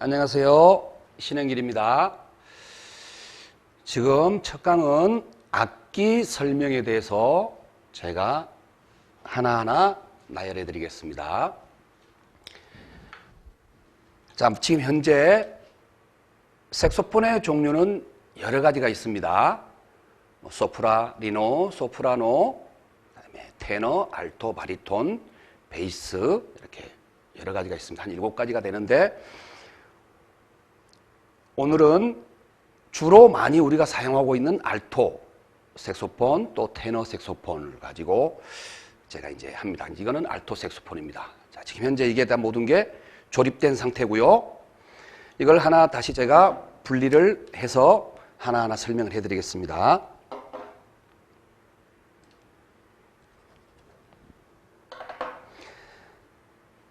안녕하세요. 신행길입니다. 지금 첫 강은 악기 설명에 대해서 제가 하나하나 나열해 드리겠습니다. 자, 지금 현재 색소폰의 종류는 여러 가지가 있습니다. 소프라리노, 소프라노, 그다음에 테너, 알토, 바리톤, 베이스 이렇게 여러 가지가 있습니다. 한 7가지가 되는데 오늘은 주로 많이 우리가 사용하고 있는 알토 색소폰 또 테너 색소폰을 가지고 제가 이제 합니다. 이거는 알토 색소폰입니다. 자, 지금 현재 이게 다 모든 게 조립된 상태고요. 이걸 하나 다시 제가 분리를 해서 하나하나 설명을 해드리겠습니다.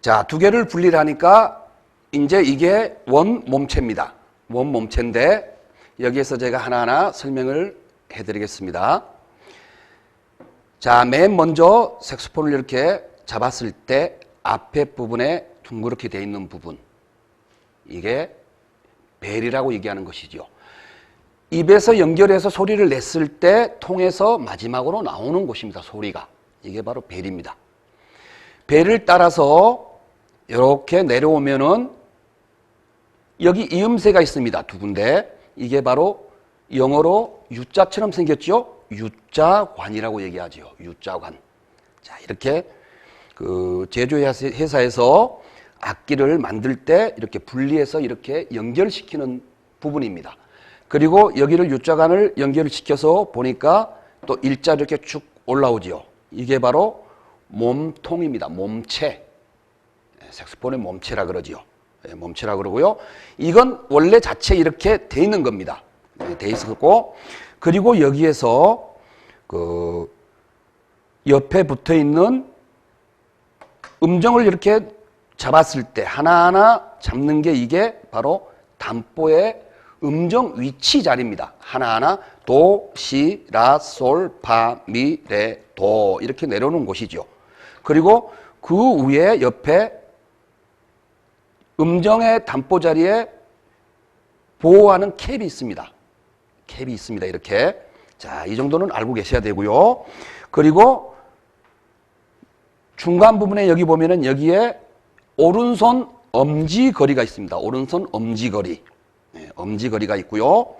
자, 두 개를 분리를 하니까 이제 이게 원 몸체입니다. 원 몸체인데 여기에서 제가 하나하나 설명을 해드리겠습니다. 자, 맨 먼저 색소폰을 이렇게 잡았을 때 앞에 부분에 둥그렇게 되어 있는 부분, 이게 벨이라고 얘기하는 것이죠. 입에서 연결해서 소리를 냈을 때 통해서 마지막으로 나오는 곳입니다. 소리가. 이게 바로 벨입니다. 벨을 따라서 이렇게 내려오면은 여기 이음새가 있습니다. 두 군데. 이게 바로 영어로 U자처럼 생겼죠? U자관이라고 얘기하죠. U자관. 자, 이렇게 그 제조회사에서 악기를 만들 때 이렇게 분리해서 이렇게 연결시키는 부분입니다. 그리고 여기를 U자관을 연결시켜서 보니까 또 일자 이렇게 쭉 올라오죠. 이게 바로 몸통입니다. 몸체. 색소폰의 몸체라 그러지요. 몸체라 그러고요. 이건 원래 자체 이렇게 돼 있는 겁니다. 돼 있었고, 그리고 여기에서 그 옆에 붙어 있는 음정을 이렇게 잡았을 때 하나하나 잡는 게 이게 바로 담보의 음정 위치 자리입니다. 하나하나 도, 시, 라, 솔, 파, 미, 레, 도 이렇게 내려오는 곳이죠. 그리고 그 위에 옆에 음정의 담보 자리에 보호하는 캡이 있습니다. 캡이 있습니다. 이렇게. 자, 이 정도는 알고 계셔야 되고요. 그리고 중간 부분에 여기 보면은 여기에 오른손 엄지거리가 있습니다. 오른손 엄지거리. 네, 엄지거리가 있고요.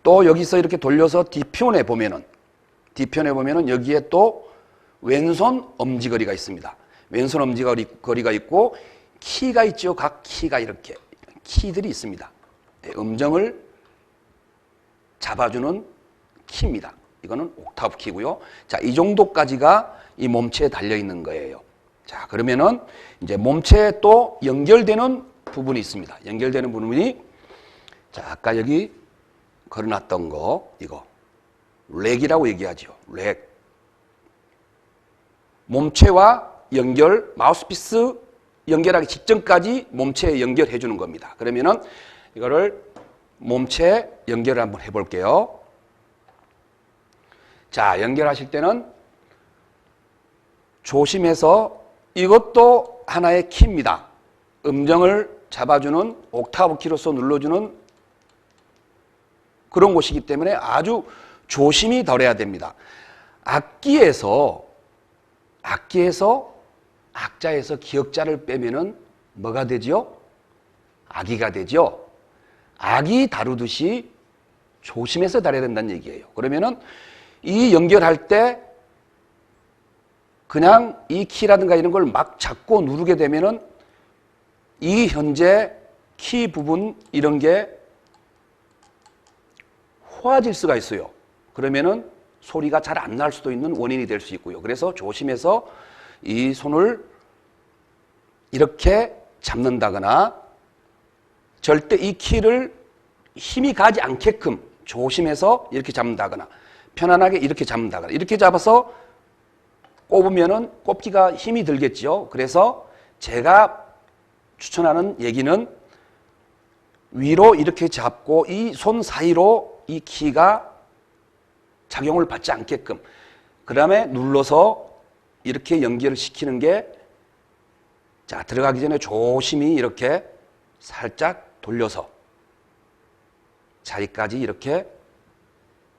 또 여기서 이렇게 돌려서 뒤편에 보면은 여기에 또 왼손 엄지거리가 있습니다. 왼손 엄지거리가 있고 키가 있죠. 각 키가 이렇게 키들이 있습니다. 음정을 잡아주는 키입니다. 이거는 옥타브 키고요. 자, 이 정도까지가 이 몸체에 달려 있는 거예요. 자, 그러면은 이제 몸체에 또 연결되는 부분이 있습니다. 연결되는 부분이 자, 아까 여기 걸어놨던 거 이거 렉이라고 얘기하죠. 렉. 몸체와 연결 마우스피스 연결하기 직전까지 몸체에 연결해 주는 겁니다. 그러면은 이거를 몸체에 연결을 한번 해볼게요. 자, 연결하실 때는 조심해서 이것도 하나의 키입니다. 음정을 잡아주는 옥타브 키로서 눌러주는 그런 곳이기 때문에 아주 조심히 다뤄야 됩니다. 악기에서 악자에서 기역자를 빼면은 뭐가 되죠? 악이가 되죠. 악이 다루듯이 조심해서 다뤄야 된다는 얘기예요. 그러면은 이 연결할 때 그냥 이 키라든가 이런 걸 막 잡고 누르게 되면은 이 현재 키 부분 이런 게 호화질 수가 있어요. 그러면은 소리가 잘 안 날 수도 있는 원인이 될 수 있고요. 그래서 조심해서 이 손을 이렇게 잡는다거나 절대 이 키를 힘이 가지 않게끔 조심해서 이렇게 잡는다거나 편안하게 이렇게 잡는다거나 이렇게 잡아서 꼽으면은 꼽기가 힘이 들겠죠. 그래서 제가 추천하는 얘기는 위로 이렇게 잡고 이 손 사이로 이 키가 작용을 받지 않게끔 그 다음에 눌러서 이렇게 연결을 시키는 게 자, 들어가기 전에 조심히 이렇게 살짝 돌려서 자리까지 이렇게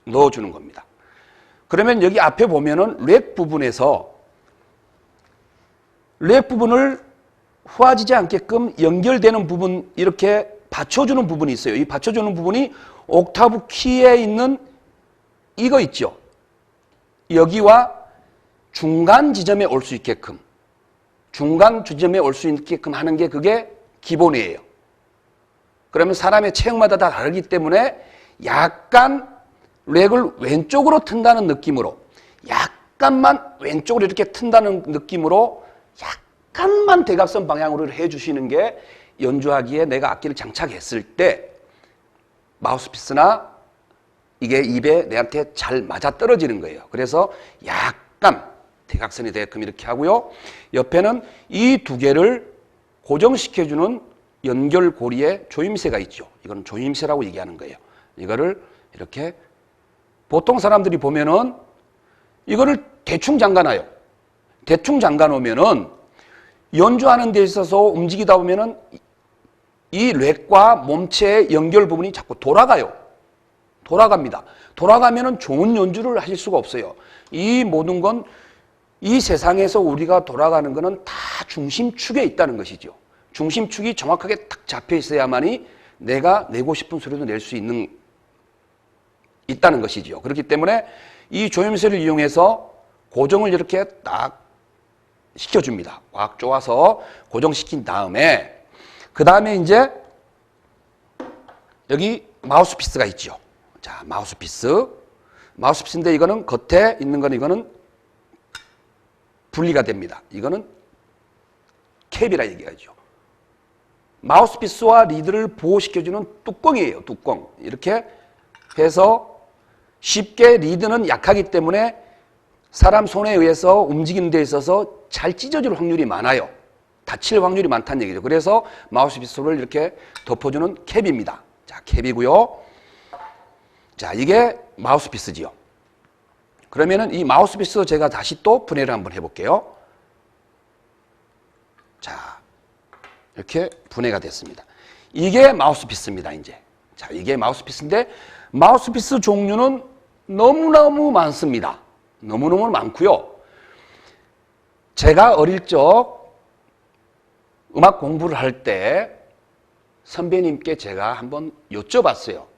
넣어주는 겁니다. 그러면 여기 앞에 보면은 렉 부분에서 렉 부분을 후아지지 않게끔 연결되는 부분, 이렇게 받쳐주는 부분이 있어요. 이 받쳐주는 부분이 옥타브 키에 있는 이거 있죠. 여기와 중간 지점에 올 수 있게끔, 중간 지점에 올 수 있게끔 하는 게 그게 기본이에요. 그러면 사람의 체형마다 다 다르기 때문에 약간 렉을 왼쪽으로 튼다는 느낌으로, 약간만 왼쪽으로 이렇게 튼다는 느낌으로 약간만 대각선 방향으로 해주시는 게 연주하기에 내가 악기를 장착했을 때 마우스피스나 이게 입에 내한테 잘 맞아떨어지는 거예요. 그래서 약간 대각선이 되게끔 이렇게 하고요. 옆에는 이 두 개를 고정시켜주는 연결고리에 조임새가 있죠. 이건 조임새라고 얘기하는 거예요. 이거를 이렇게 보통 사람들이 보면은 이거를 대충 잠가놔요. 대충 잠가놓으면은 연주하는 데 있어서 움직이다 보면은 이 렉과 몸체의 연결 부분이 자꾸 돌아가요. 돌아갑니다. 돌아가면은 좋은 연주를 하실 수가 없어요. 이 모든 건 이 세상에서 우리가 돌아가는 거는 다 중심축에 있다는 것이죠. 중심축이 정확하게 딱 잡혀 있어야만이 내가 내고 싶은 소리도 낼 수 있다는 것이죠. 그렇기 때문에 이 조임새를 이용해서 고정을 이렇게 딱 시켜줍니다. 꽉 조아서 고정시킨 다음에 그 다음에 이제 여기 마우스피스가 있죠. 자, 마우스피스인데 이거는 겉에 있는 거는 이거는 분리가 됩니다. 이거는 캡이라 얘기하죠. 마우스피스와 리드를 보호시켜주는 뚜껑이에요. 뚜껑. 이렇게 해서 쉽게 리드는 약하기 때문에 사람 손에 의해서 움직이는 데 있어서 잘 찢어질 확률이 많아요. 다칠 확률이 많다는 얘기죠. 그래서 마우스피스를 이렇게 덮어주는 캡입니다. 자, 캡이고요. 자, 이게 마우스피스지요. 그러면은 이 마우스피스 제가 다시 또 분해를 한번 해볼게요. 자, 이렇게 분해가 됐습니다. 이게 마우스피스입니다, 이제. 자, 이게 마우스피스인데, 마우스피스 종류는 너무너무 많습니다. 너무너무 많고요. 제가 어릴 적 음악 공부를 할 때 선배님께 제가 한번 여쭤봤어요.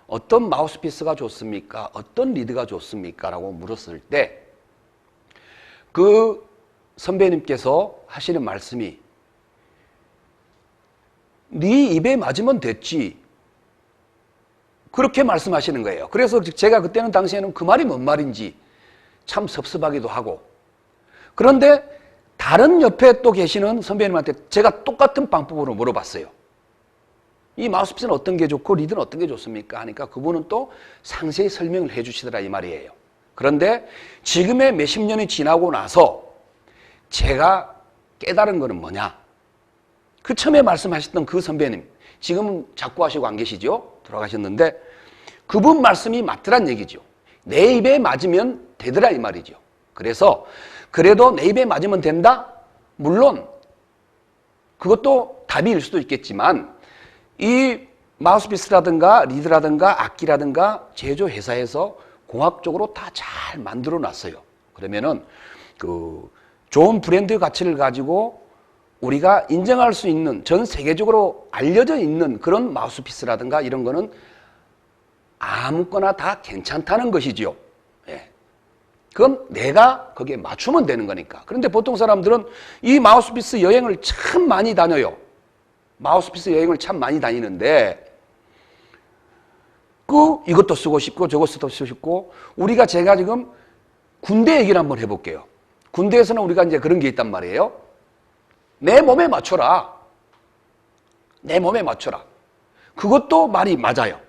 어떤 마우스피스가 좋습니까? 어떤 리드가 좋습니까? 라고 물었을 때 그 선배님께서 하시는 말씀이 네 입에 맞으면 됐지. 그렇게 말씀하시는 거예요. 그래서 제가 그때는 당시에는 그 말이 뭔 말인지 참 섭섭하기도 하고, 그런데 다른 옆에 또 계시는 선배님한테 제가 똑같은 방법으로 물어봤어요. 이 마우스피스는 어떤 게 좋고 리드는 어떤 게 좋습니까? 하니까 그분은 또 상세히 설명을 해 주시더라 이 말이에요. 그런데 지금의 몇십 년이 지나고 나서 제가 깨달은 거는 뭐냐? 그 처음에 말씀하셨던 그 선배님, 지금은 작고하시고 안 계시죠? 돌아가셨는데 그분 말씀이 맞더란 얘기죠. 내 입에 맞으면 되더라 이 말이죠. 그래서 그래도 내 입에 맞으면 된다? 물론 그것도 답일 수도 있겠지만 이 마우스피스라든가 리드라든가 악기라든가 제조회사에서 공학적으로 다 잘 만들어 놨어요. 그러면은 그 좋은 브랜드 가치를 가지고 우리가 인정할 수 있는, 전 세계적으로 알려져 있는 그런 마우스피스라든가 이런 거는 아무거나 다 괜찮다는 것이지요. 예. 그건 내가 거기에 맞추면 되는 거니까. 그런데 보통 사람들은 이 마우스피스 여행을 참 많이 다녀요. 마우스피스 여행을 참 많이 다니는데 이것도 쓰고 싶고 저것도 쓰고 싶고, 우리가 제가 지금 군대 얘기를 한번 해볼게요. 군대에서는 우리가 이제 그런 게 있단 말이에요. 내 몸에 맞춰라. 내 몸에 맞춰라. 그것도 말이 맞아요.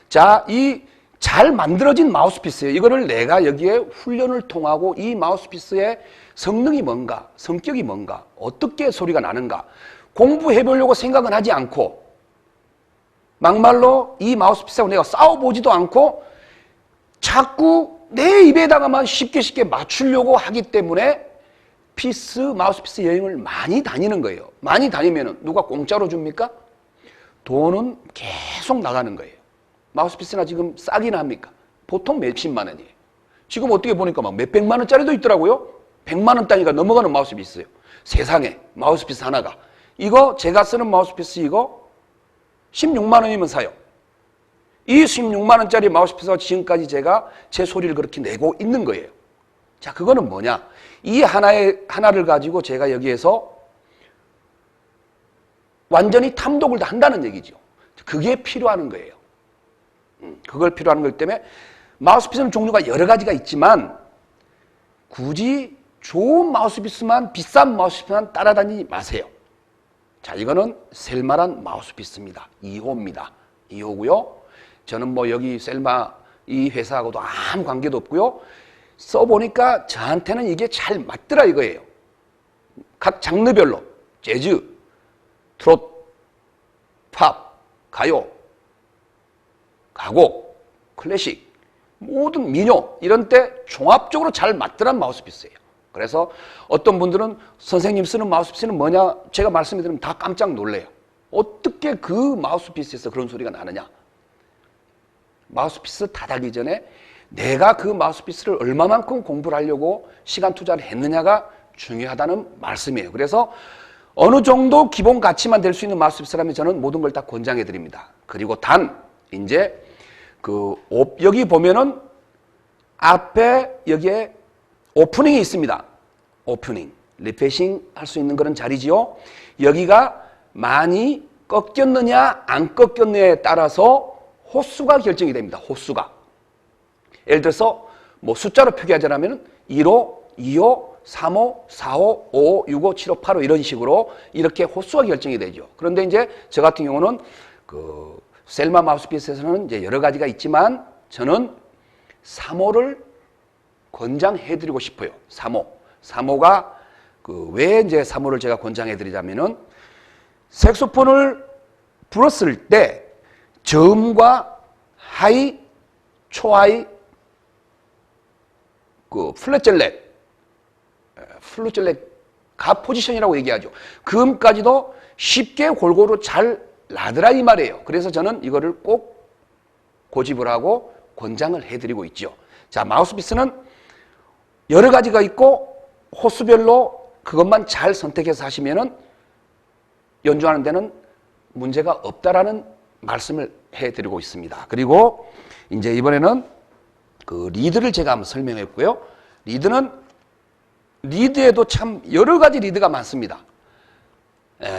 자, 이 잘 만들어진 마우스피스예요. 이거를 내가 여기에 훈련을 통하고 이 마우스피스의 성능이 뭔가, 성격이 뭔가, 어떻게 소리가 나는가 공부해보려고 생각은 하지 않고, 막말로 이 마우스피스하고 내가 싸워보지도 않고 자꾸 내 입에다가만 쉽게 맞추려고 하기 때문에 마우스피스 여행을 많이 다니는 거예요. 많이 다니면 누가 공짜로 줍니까? 돈은 계속 나가는 거예요. 마우스피스나 지금 싸긴 합니까? 보통 몇십만 원이에요. 지금 어떻게 보니까 막 몇백만 원짜리도 있더라고요. 100만 원 단위가 넘어가는 마우스피스 있어요. 세상에 마우스피스 하나가. 이거 제가 쓰는 마우스피스 이거 16만 원이면 사요. 이 16만 원짜리 마우스피스가 지금까지 제가 제 소리를 그렇게 내고 있는 거예요. 자, 그거는 뭐냐? 이 하나를 가지고 제가 여기에서 완전히 탐독을 다 한다는 얘기죠. 그게 필요한 거예요. 그걸 필요한 거기 때문에 마우스피스는 종류가 여러 가지가 있지만 굳이 좋은 마우스피스만, 비싼 마우스피스만 따라다니지 마세요. 자, 이거는 셀마란 마우스피스입니다. 2호입니다. 2호고요. 저는 뭐 여기 셀마 이 회사하고도 아무 관계도 없고요. 써보니까 저한테는 이게 잘 맞더라 이거예요. 각 장르별로 재즈, 트롯, 팝, 가요, 가곡, 클래식, 모든 민요 이런 때 종합적으로 잘 맞더란 마우스피스예요. 그래서 어떤 분들은 선생님 쓰는 마우스피스는 뭐냐 제가 말씀해 드리면 다 깜짝 놀래요. 어떻게 그 마우스피스에서 그런 소리가 나느냐. 마우스피스 다다기 전에 내가 그 마우스피스를 얼마만큼 공부를 하려고 시간 투자를 했느냐가 중요하다는 말씀이에요. 그래서 어느 정도 기본 가치만 될 수 있는 마우스피스라면 저는 모든 걸 다 권장해 드립니다. 그리고 단 이제 여기 보면은 앞에 여기에 오프닝이 있습니다. 오프닝, 리프레싱 할 수 있는 그런 자리지요. 여기가 많이 꺾였느냐 안 꺾였느냐에 따라서 호수가 결정이 됩니다. 호수가. 예를 들어서 뭐 숫자로 표기하자면 1호, 2호, 3호, 4호, 5호, 6호, 7호, 8호 이런 식으로 이렇게 호수가 결정이 되죠. 그런데 이제 저 같은 경우는 그 셀마 마우스피스에서는 이제 여러 가지가 있지만 저는 3호를 권장해드리고 싶어요. 3호. 3호가 왜 이제 3호를 제가 권장해드리자면은 색소폰을 불었을 때 저음과 하이, 초하이, 플랫젤렛, 가 포지션이라고 얘기하죠. 그 음까지도 쉽게 골고루 잘 나더라 이 말이에요. 그래서 저는 이거를 꼭 고집을 하고 권장을 해드리고 있죠. 자, 마우스피스는 여러 가지가 있고 호수별로 그것만 잘 선택해서 하시면은 연주하는 데는 문제가 없다라는 말씀을 해드리고 있습니다. 그리고 이제 이번에는 그 리드를 제가 한번 설명했고요. 리드에도 참 여러 가지 리드가 많습니다.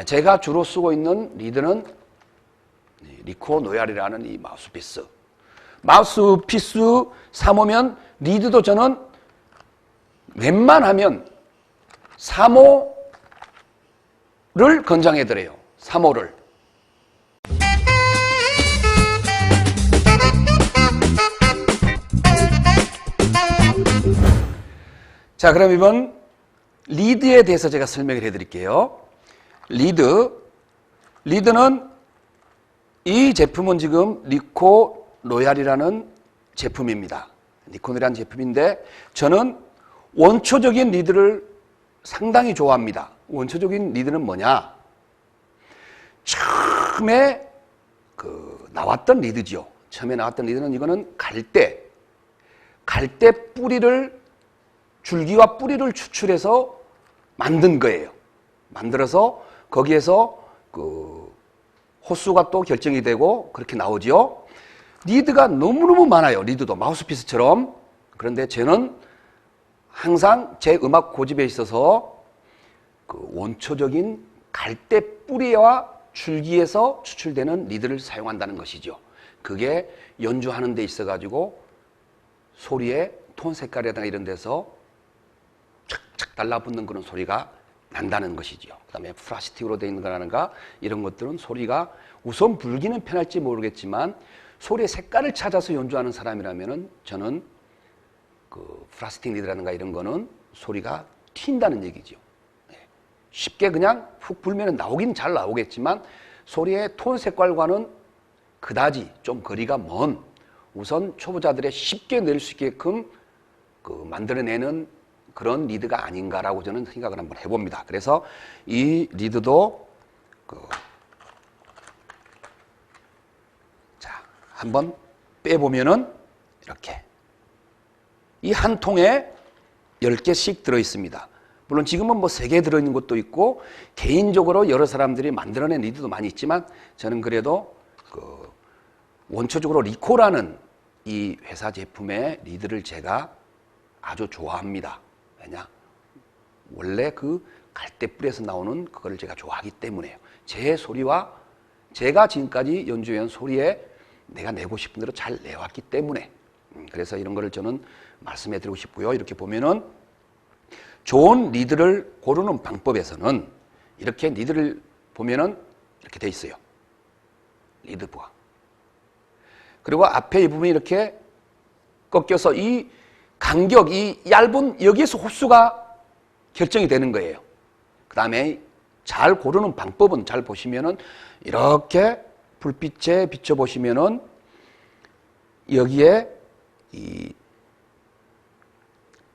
제가 주로 쓰고 있는 리드는 리코 노얄이라는 이 마우스피스. 마우스피스 3호면 리드도 저는 웬만하면 3호를 권장해드려요. 3호를. 자, 그럼 이번 리드에 대해서 제가 설명을 해드릴게요. 리드는 이 제품은 지금 리코 로얄이라는 제품입니다. 리코노이라는 제품인데 저는 원초적인 리드를 상당히 좋아합니다. 원초적인 리드는 뭐냐? 처음에 나왔던 리드죠. 처음에 나왔던 리드는 이거는 갈대 뿌리를 줄기와 뿌리를 추출해서 만든 거예요. 만들어서 거기에서 호수가 또 결정이 되고 그렇게 나오죠. 리드가 너무너무 많아요. 리드도 마우스피스처럼. 그런데 저는 항상 제 음악 고집에 있어서 원초적인 갈대 뿌리와 줄기에서 추출되는 리드를 사용한다는 것이죠. 그게 연주하는 데 있어 가지고 소리의 톤 색깔이라든가 이런 데서 착착 달라붙는 그런 소리가 난다는 것이죠. 그 다음에 플라스틱으로 되어 있는 거라든가 이런 것들은 소리가 우선 불기는 편할지 모르겠지만 소리의 색깔을 찾아서 연주하는 사람이라면은 저는 플라스틱 리드라든가 이런 거는 소리가 튄다는 얘기죠. 쉽게 그냥 훅 불면 나오긴 잘 나오겠지만 소리의 톤 색깔과는 그다지 좀 거리가 먼 우선 초보자들의 쉽게 낼 수 있게끔 만들어내는 그런 리드가 아닌가라고 저는 생각을 한번 해봅니다. 그래서 이 리드도 한번 빼보면은 이렇게 이 한 통에 10개씩 들어있습니다. 물론 지금은 뭐 3개 들어있는 것도 있고 개인적으로 여러 사람들이 만들어낸 리드도 많이 있지만 저는 그래도 그 원초적으로 리코라는 이 회사 제품의 리드를 제가 아주 좋아합니다. 왜냐? 원래 그 갈대뿔에서 나오는 그거를 제가 좋아하기 때문에요. 제 소리와 제가 지금까지 연주해온 소리에 내가 내고 싶은 대로 잘 내왔기 때문에 그래서 이런 거를 저는 말씀해 드리고 싶고요. 이렇게 보면은 좋은 리드를 고르는 방법에서는 이렇게 리드를 보면은 이렇게 돼 있어요. 리드부가. 그리고 앞에 이 부분이 이렇게 꺾여서 이 간격, 이 얇은 여기에서 홀수가 결정이 되는 거예요. 그 다음에 잘 고르는 방법은 잘 보시면은 이렇게 불빛에 비춰보시면은 여기에 이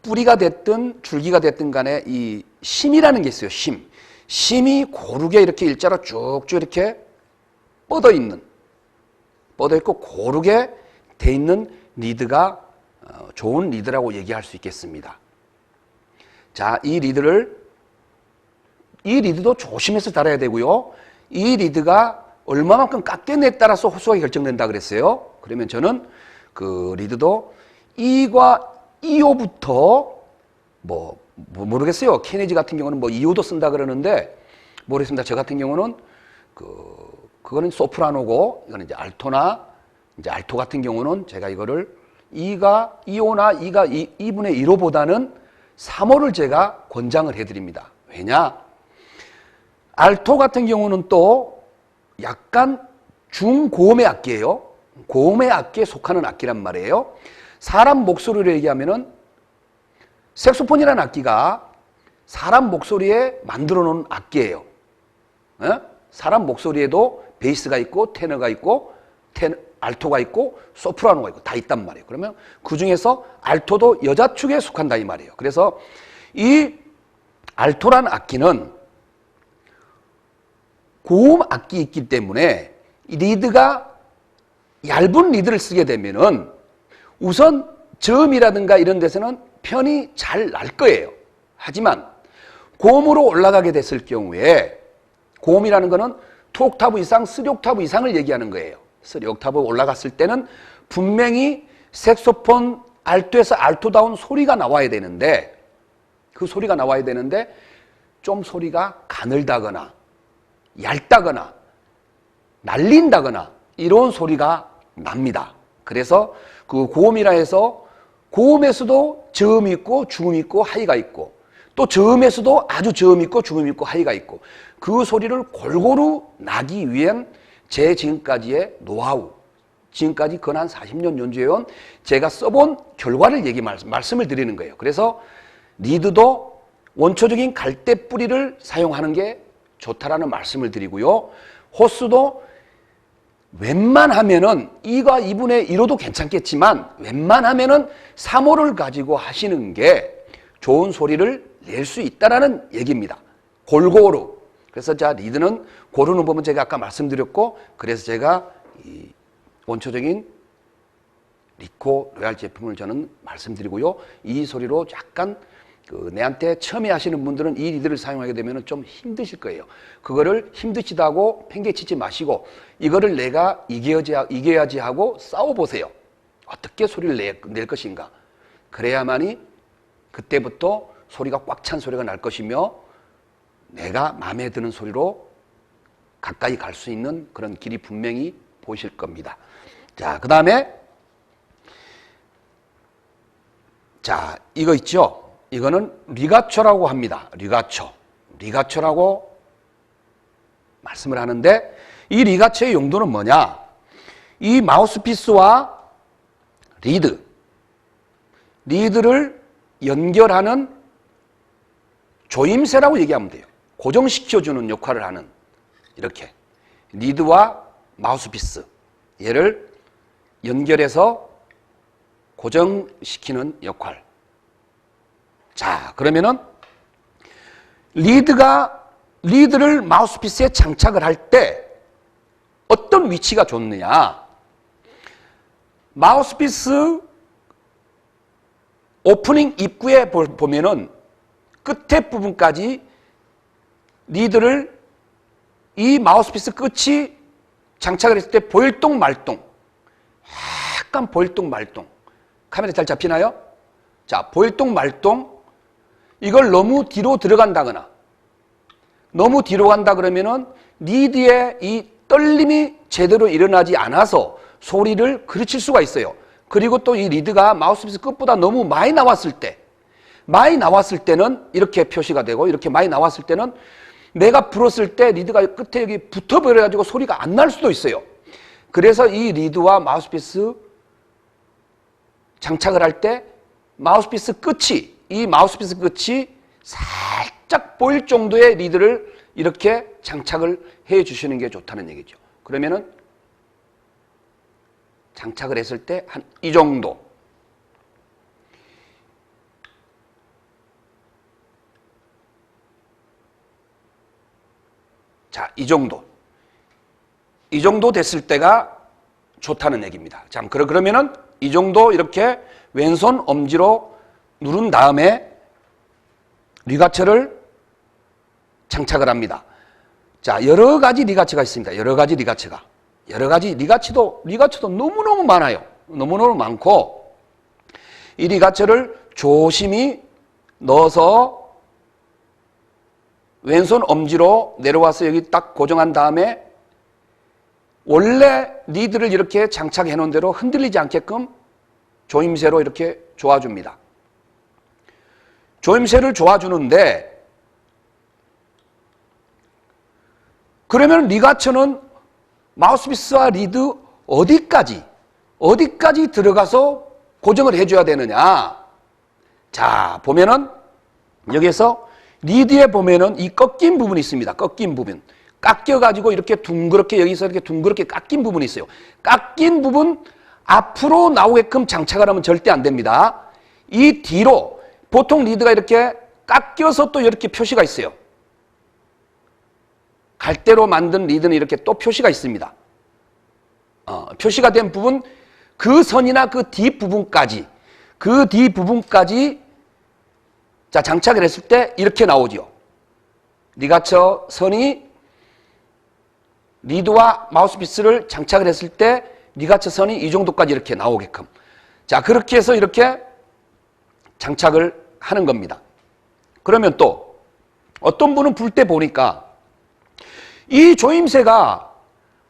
뿌리가 됐든 줄기가 됐든 간에 이 심이라는 게 있어요. 심이 고르게 이렇게 일자로 쭉쭉 이렇게 뻗어 있고 고르게 돼 있는 리드가 좋은 리드라고 얘기할 수 있겠습니다. 자, 이 리드도 조심해서 달아야 되고요. 이 리드가 얼마만큼 깎여내에 따라서 호수가 결정된다 그랬어요. 그러면 저는 그 리드도 E과 EO부터 뭐 모르겠어요. 케네지 같은 경우는 뭐 EO도 쓴다 그러는데 모르겠습니다. 저 같은 경우는 그거는 소프라노고 이거는 이제 알토나 이제 알토 같은 경우는 제가 이거를 E가 EO나 E가 2분의 1호보다는 3호를 제가 권장을 해드립니다. 왜냐? 알토 같은 경우는 또 약간 중고음의 악기예요. 고음의 악기에 속하는 악기란 말이에요. 사람 목소리로 얘기하면은 색소폰이라는 악기가 사람 목소리에 만들어 놓은 악기예요. 사람 목소리에도 베이스가 있고 테너가 있고 알토가 있고 소프라노가 있고 다 있단 말이에요. 그러면 그 중에서 알토도 여자 축에 속한다 이 말이에요. 그래서 이 알토라는 악기는 고음 악기이기 때문에 이 리드가 얇은 리드를 쓰게 되면은 우선 저음이라든가 이런 데서는 편이 잘 날 거예요. 하지만 고음으로 올라가게 됐을 경우에 고음이라는 거는 2옥타브 이상, 3옥타브 이상을 얘기하는 거예요. 3옥타브 올라갔을 때는 분명히 색소폰 알토에서 알토다운 소리가 나와야 되는데 그 소리가 나와야 되는데 좀 소리가 가늘다거나 얇다거나 날린다거나 이런 소리가 납니다. 그래서 그 고음이라 해서 고음에서도 저음이 있고 중음이 있고 하이가 있고 또 저음에서도 아주 저음이 있고 중음이 있고 하이가 있고 그 소리를 골고루 나기 위한 제 지금까지의 노하우 지금까지 근 한 40년 연주해온 제가 써본 결과를 말씀을 드리는 거예요. 그래서 리드도 원초적인 갈대뿌리를 사용하는 게 좋다라는 말씀을 드리고요. 호스도 웬만하면은 2과 2분의 1호도 괜찮겠지만 웬만하면은 3호를 가지고 하시는 게 좋은 소리를 낼 수 있다라는 얘기입니다. 골고루. 그래서 자 리드는 고르는 법은 제가 아까 말씀드렸고 그래서 제가 이 원초적인 리코 로얄 제품을 저는 말씀드리고요. 이 소리로 약간 내한테 처음에 하시는 분들은 이 리드를 사용하게 되면 좀 힘드실 거예요. 그거를 힘드시다고 팽개치지 마시고 이거를 내가 이겨야지 하고 싸워보세요. 어떻게 소리를 낼 것인가. 그래야만이 그때부터 소리가 꽉 찬 소리가 날 것이며 내가 마음에 드는 소리로 가까이 갈 수 있는 그런 길이 분명히 보이실 겁니다. 자, 그 다음에 자 이거 있죠. 이거는 리가초라고 합니다. 리가초라고 말씀을 하는데 이 리가초의 용도는 뭐냐? 이 마우스피스와 리드를 연결하는 조임새라고 얘기하면 돼요. 고정시켜주는 역할을 하는 이렇게 리드와 마우스피스 얘를 연결해서 고정시키는 역할. 자, 그러면은 리드를 마우스피스에 장착을 할 때 어떤 위치가 좋느냐? 마우스피스 오프닝 입구에 보면은 끝에 부분까지 리드를 이 마우스피스 끝이 장착을 했을 때 보일동 말동, 약간 보일동 말동. 카메라 잘 잡히나요? 자, 보일동 말동. 이걸 너무 뒤로 들어간다거나 너무 뒤로 간다 그러면은 리드의 이 떨림이 제대로 일어나지 않아서 소리를 그르칠 수가 있어요. 그리고 또 이 리드가 마우스피스 끝보다 너무 많이 나왔을 때는 이렇게 표시가 되고, 이렇게 많이 나왔을 때는 내가 불었을 때 리드가 끝에 여기 붙어버려가지고 소리가 안 날 수도 있어요. 그래서 이 리드와 마우스피스 장착을 할 때 이 마우스피스 끝이 살짝 보일 정도의 리드를 이렇게 장착을 해 주시는 게 좋다는 얘기죠. 그러면은 장착을 했을 때 한 이 정도. 자, 이 정도. 이 정도 됐을 때가 좋다는 얘기입니다. 자, 그러면은 이 정도 이렇게 왼손 엄지로 누른 다음에 리가처를 장착을 합니다. 자, 여러 가지 리가처가 있습니다. 여러 가지 리가처도 너무너무 많아요. 너무너무 많고, 이 리가처를 조심히 넣어서 왼손 엄지로 내려와서 여기 딱 고정한 다음에 원래 리드를 이렇게 장착해 놓은 대로 흔들리지 않게끔 조임새로 이렇게 조아줍니다. 조임새를 조아주는데, 그러면 리가처는 마우스피스와 리드 어디까지 들어가서 고정을 해줘야 되느냐. 자, 보면은 여기서 리드에 보면은 이 꺾인 부분이 있습니다. 꺾인 부분. 깎여가지고 이렇게 둥그렇게, 여기서 이렇게 둥그렇게 깎인 부분이 있어요. 깎인 부분 앞으로 나오게끔 장착을 하면 절대 안 됩니다. 이 뒤로, 보통 리드가 이렇게 깎여서 또 이렇게 표시가 있어요. 갈대로 만든 리드는 이렇게 또 표시가 있습니다. 표시가 된 부분, 그 선이나 그 뒷부분까지 자, 장착을 했을 때 이렇게 나오죠. 리가처 선이 리드와 마우스피스를 장착을 했을 때 리가처 선이 이 정도까지 이렇게 나오게끔. 자, 그렇게 해서 이렇게 장착을 하는 겁니다. 그러면 또 어떤 분은 불 때 보니까 이 조임새가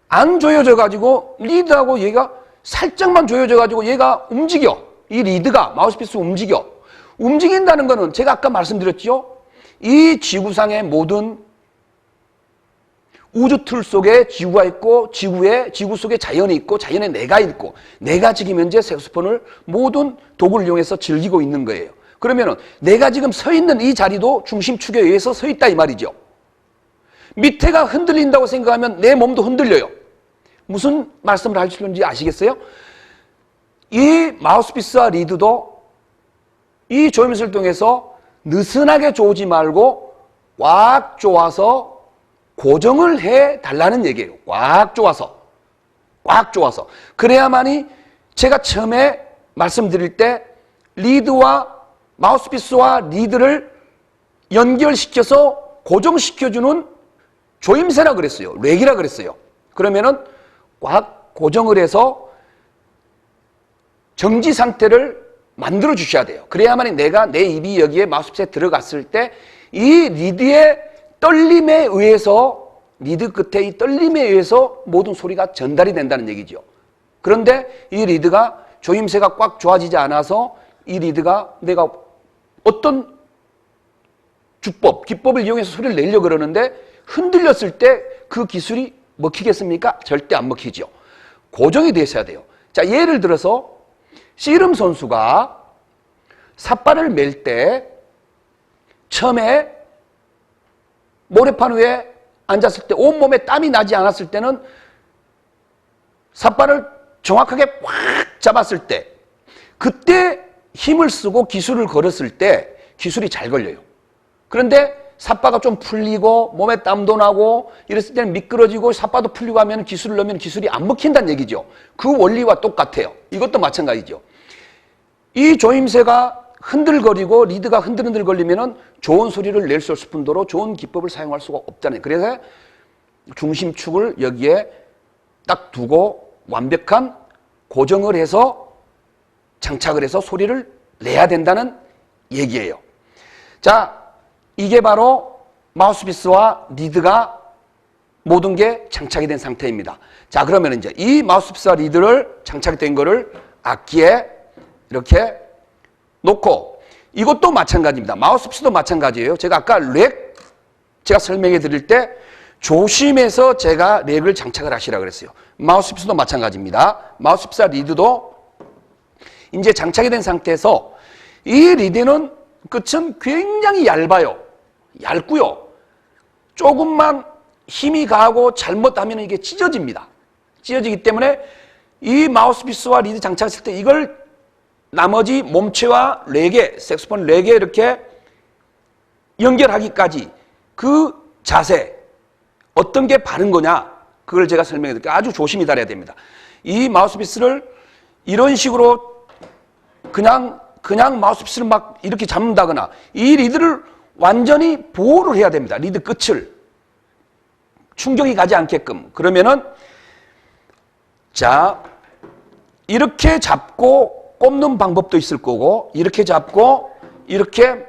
안 조여져 가지고 리드하고 얘가 살짝만 조여져 가지고 얘가 움직여. 이 리드가 마우스피스 움직인다는 거는 제가 아까 말씀드렸죠. 이 지구상의 모든 우주 틀 속에 지구가 있고, 지구 속에 자연이 있고, 자연에 내가 있고, 내가 지금 현재 색소폰을 모든 도구를 이용해서 즐기고 있는 거예요. 그러면은 내가 지금 서 있는 이 자리도 중심축에 의해서 서 있다 이 말이죠. 밑에가 흔들린다고 생각하면 내 몸도 흔들려요. 무슨 말씀을 하시는지 아시겠어요? 이 마우스피스와 리드도 이 조임새를 통해서 느슨하게 조지 말고 꽉 조아서 고정을 해 달라는 얘기예요. 꽉 조아서. 그래야만이 제가 처음에 말씀드릴 때 리드와 마우스피스와 리드를 연결시켜서 고정시켜주는 조임새라 그랬어요. 렉이라 그랬어요. 그러면은 꽉 고정을 해서 정지 상태를 만들어 주셔야 돼요. 그래야만이 내 입이 여기에 마우스피스에 들어갔을 때 이 리드의 떨림에 의해서, 리드 끝에 이 떨림에 의해서 모든 소리가 전달이 된다는 얘기죠. 그런데 이 리드가 조임새가 꽉 조아지지 않아서 이 리드가 내가 어떤 기법을 이용해서 소리를 내려고 그러는데 흔들렸을 때 그 기술이 먹히겠습니까? 절대 안 먹히죠. 고정이 되셔야 돼요. 자, 예를 들어서 씨름 선수가 삿발을 맬 때 처음에 모래판 위에 앉았을 때 온몸에 땀이 나지 않았을 때는 삿발을 정확하게 확 잡았을 때, 그때 힘을 쓰고 기술을 걸었을 때 기술이 잘 걸려요. 그런데 삿바가 좀 풀리고 몸에 땀도 나고 이랬을 때는 미끄러지고 삿바도 풀리고 하면 기술을 넣으면 기술이 안 먹힌다는 얘기죠. 그 원리와 똑같아요. 이것도 마찬가지죠. 이 조임새가 흔들거리고 리드가 흔들흔들 걸리면은 좋은 소리를 낼 수 없을 뿐더러 좋은 기법을 사용할 수가 없잖아요. 그래서 중심축을 여기에 딱 두고 완벽한 고정을 해서 장착을 해서 소리를 내야 된다는 얘기예요. 자, 이게 바로 마우스피스와 리드가 모든 게 장착이 된 상태입니다. 자, 그러면 이제 이 마우스피스와 리드를 장착이 된 거를 악기에 이렇게 놓고, 이것도 마찬가지입니다. 마우스피스도 마찬가지예요. 제가 아까 렉 제가 설명해 드릴 때 조심해서 제가 렉을 장착을 하시라 그랬어요. 마우스피스도 마찬가지입니다. 마우스피스와 리드도 이제 장착이 된 상태에서 이 리드는 끝은 굉장히 얇아요. 얇고요. 조금만 힘이 가고 잘못하면 이게 찢어집니다. 찢어지기 때문에 이 마우스피스와 리드 장착했을 때 이걸 나머지 몸체와 렉에, 색소폰 렉에 이렇게 연결하기까지 그 자세, 어떤 게 바른 거냐, 그걸 제가 설명해 드릴게요. 아주 조심히 다뤄야 됩니다. 이 마우스피스를 이런 식으로 그냥 마우스피스를 막 이렇게 잡는다거나 이 리드를 완전히 보호를 해야 됩니다. 리드 끝을 충격이 가지 않게끔. 그러면은 자, 이렇게 잡고 꼽는 방법도 있을 거고 이렇게 잡고 이렇게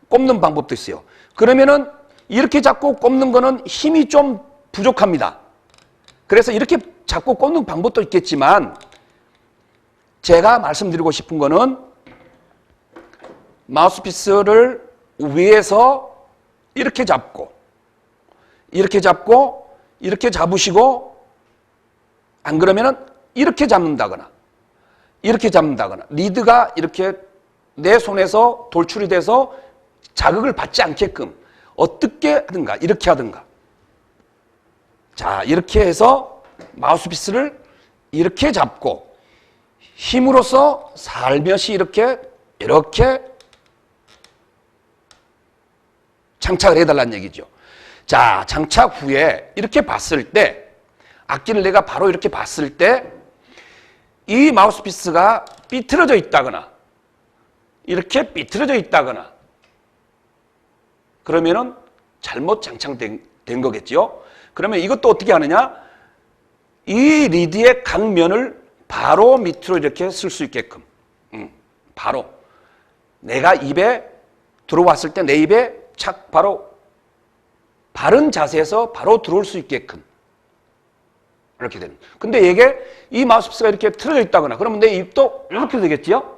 꼽는 방법도 있어요. 그러면은 이렇게 잡고 꼽는 거는 힘이 좀 부족합니다. 그래서 이렇게 잡고 꼽는 방법도 있겠지만 제가 말씀드리고 싶은 거는 마우스피스를 위에서 이렇게 잡고 이렇게 잡으시고 안 그러면은 이렇게 잡는다거나 리드가 이렇게 내 손에서 돌출이 돼서 자극을 받지 않게끔 어떻게 하든가 이렇게 하든가. 자, 이렇게 해서 마우스피스를 이렇게 잡고 힘으로써 살며시 이렇게 장착을 해달라는 얘기죠. 자, 장착 후에 이렇게 봤을 때 악기를 내가 바로 이렇게 봤을 때 이 마우스피스가 삐뚤어져 있다거나 이렇게 삐뚤어져 있다거나 그러면은 잘못 장착된 거겠죠. 그러면 이것도 어떻게 하느냐? 이 리드의 각면을 바로 밑으로 이렇게 쓸 수 있게끔 바로 내가 입에 들어왔을 때 내 입에 착 바로 바른 자세에서 바로 들어올 수 있게끔 이렇게 되는. 근데 이게 이 마우스피스가 이렇게 틀어져 있다거나 그러면 내 입도 이렇게 되겠지요?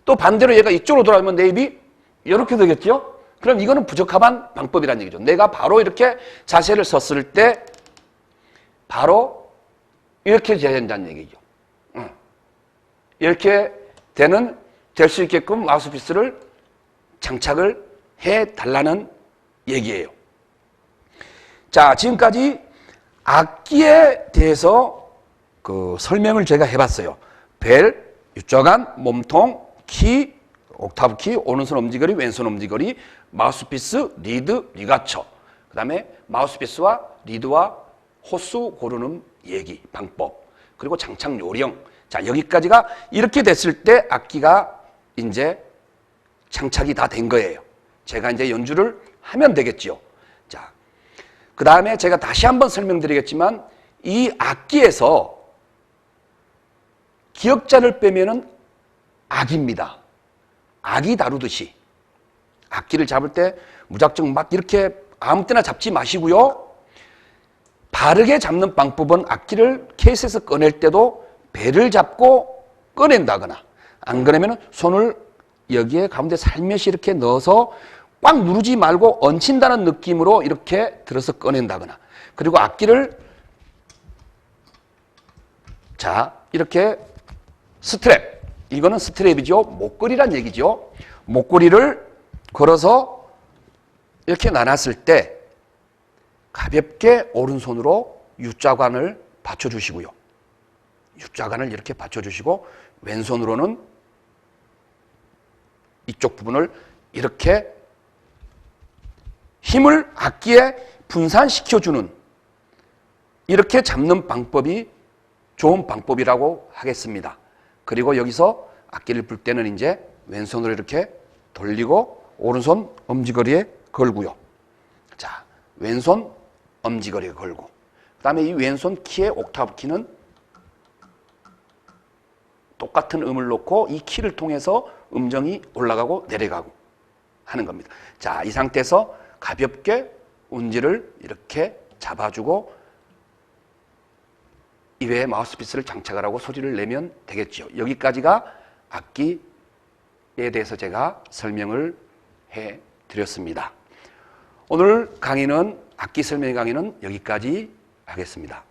또 반대로 얘가 이쪽으로 돌아오면 내 입이 이렇게 되겠지요? 그럼 이거는 부적합한 방법이라는 얘기죠. 내가 바로 이렇게 자세를 섰을 때 바로 이렇게 돼야 된다는 얘기죠. 이렇게 될 수 있게끔 마우스피스를 장착을 해달라는 얘기예요. 자, 지금까지 악기에 대해서 그 설명을 제가 해봤어요. 벨, 유자관, 몸통, 키, 옥타브 키, 오른손 엄지거리, 왼손 엄지거리, 마우스피스, 리드, 리가처. 그 다음에 마우스피스와 리드와 호수 고르는 얘기, 방법. 그리고 장착 요령. 자, 여기까지가 이렇게 됐을 때 악기가 이제 장착이 다 된 거예요. 제가 이제 연주를 하면 되겠죠. 자, 그 다음에 제가 다시 한번 설명드리겠지만 이 악기에서 기역자를 빼면은 악입니다. 악이 다루듯이 악기를 잡을 때 무작정 막 이렇게 아무 때나 잡지 마시고요. 바르게 잡는 방법은 악기를 케이스에서 꺼낼 때도 벨을 잡고 꺼낸다거나 안 그러면 손을 여기에 가운데 살며시 이렇게 넣어서 꽉 누르지 말고 얹힌다는 느낌으로 이렇게 들어서 꺼낸다거나 그리고 악기를 자 이렇게 스트랩 이거는 스트랩이죠. 목걸이란 얘기죠. 목걸이를 걸어서 이렇게 나눴을 때 가볍게 오른손으로 U자관을 받쳐주시고요. U자관을 이렇게 받쳐주시고 왼손으로는 이쪽 부분을 이렇게 힘을 악기에 분산시켜주는 이렇게 잡는 방법이 좋은 방법이라고 하겠습니다. 그리고 여기서 악기를 불 때는 이제 왼손으로 이렇게 돌리고 오른손 엄지거리에 걸고요. 자, 왼손 엄지거리에 걸고 그 다음에 이 왼손 키의 옥타브 키는 똑같은 음을 놓고 이 키를 통해서 음정이 올라가고 내려가고 하는 겁니다. 자, 이 상태에서 가볍게 운지를 이렇게 잡아주고 이외에 마우스피스를 장착을 하고 소리를 내면 되겠죠. 여기까지가 악기에 대해서 제가 설명을 해드렸습니다. 오늘 강의는 악기 설명 강의는 여기까지 하겠습니다.